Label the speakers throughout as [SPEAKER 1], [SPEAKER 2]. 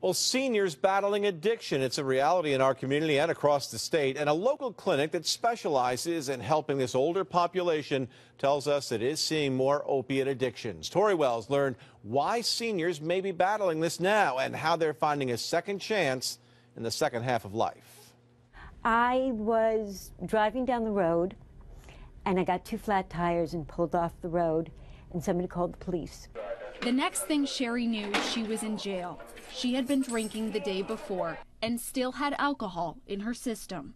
[SPEAKER 1] Well, seniors battling addiction. It's a reality in our community and across the state. And a local clinic that specializes in helping this older population tells us it is seeing more opiate addictions. Tori Wells learned why seniors may be battling this now and how they're finding a second chance in the second half of life.
[SPEAKER 2] I was driving down the road and I got two flat tires and pulled off the road, and somebody called the police.
[SPEAKER 3] The next thing Sherri knew, she was in jail. She had been drinking the day before and still had alcohol in her system.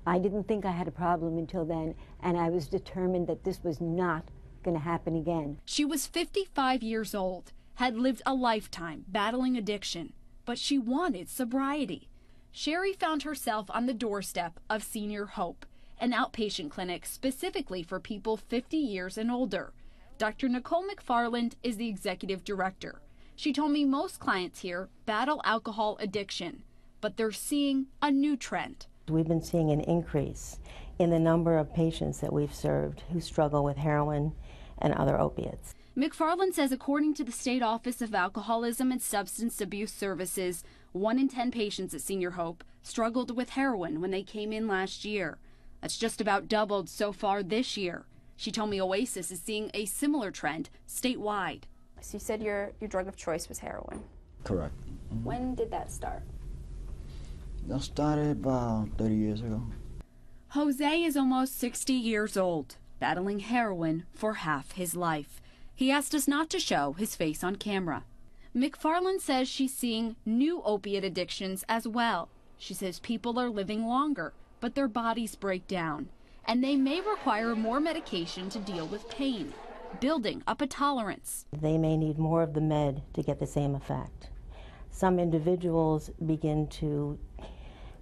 [SPEAKER 2] I didn't think I had a problem until then, and I was determined that this was not going to happen again.
[SPEAKER 3] She was 55 years old, had lived a lifetime battling addiction, but she wanted sobriety. Sherri found herself on the doorstep of Senior Hope, an outpatient clinic specifically for people 50 years and older. Dr. Nicole Macfarland is the executive director. She told me most clients here battle alcohol addiction, but they're seeing a new trend.
[SPEAKER 4] We've been seeing an increase in the number of patients that we've served who struggle with heroin and other opiates.
[SPEAKER 3] Macfarland says according to the State Office of Alcoholism and Substance Abuse Services, 1 in 10 patients at Senior Hope struggled with heroin when they came in last year. That's just about doubled so far this year. She told me Oasis is seeing a similar trend statewide.
[SPEAKER 5] So you said your drug of choice was heroin.
[SPEAKER 6] Correct. Mm-hmm.
[SPEAKER 5] When did that start?
[SPEAKER 6] That started about 30 years ago.
[SPEAKER 3] Jose is almost 60 years old, battling heroin for half his life. He asked us not to show his face on camera. Macfarland says she's seeing new opiate addictions as well. She says people are living longer, but their bodies break down, and they may require more medication to deal with pain, building up a tolerance.
[SPEAKER 4] They may need more of the med to get the same effect. Some individuals begin to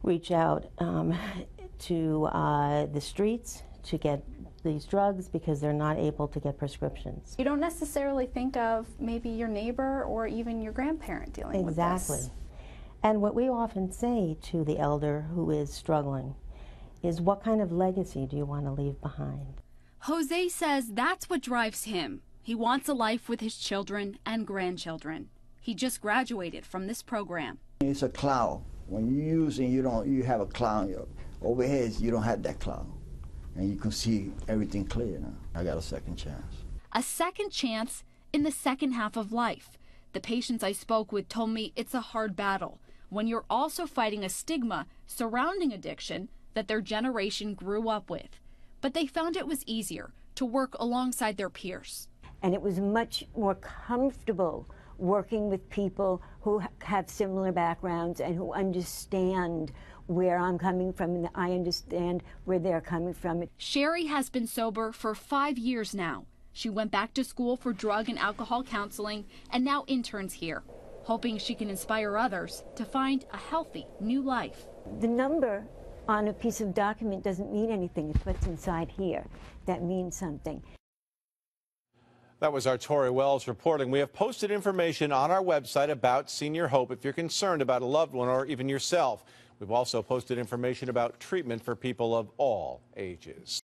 [SPEAKER 4] reach out to the streets to get these drugs because they're not able to get prescriptions.
[SPEAKER 5] You don't necessarily think of maybe your neighbor or even your grandparent dealing with this.
[SPEAKER 4] Exactly. And what we often say to the elder who is struggling is, what kind of legacy do you want to leave behind?
[SPEAKER 3] Jose says that's what drives him. He wants a life with his children and grandchildren. He just graduated from this program.
[SPEAKER 6] It's a cloud. When you're using, you have a cloud. Over here, you don't have that cloud. And you can see everything clear now. I got a second chance.
[SPEAKER 3] A second chance in the second half of life. The patients I spoke with told me it's a hard battle when you're also fighting a stigma surrounding addiction that their generation grew up with. But they found it was easier to work alongside their peers.
[SPEAKER 2] And it was much more comfortable working with people who have similar backgrounds and who understand where I'm coming from, and I understand where they're coming from.
[SPEAKER 3] Sherri has been sober for 5 years now. She went back to school for drug and alcohol counseling and now interns here, hoping she can inspire others to find a healthy new life.
[SPEAKER 2] The number on a piece of document doesn't mean anything. It's what's inside here that means something.
[SPEAKER 1] That was our Tori Wells reporting. We have posted information on our website about Senior Hope if you're concerned about a loved one or even yourself. We've also posted information about treatment for people of all ages.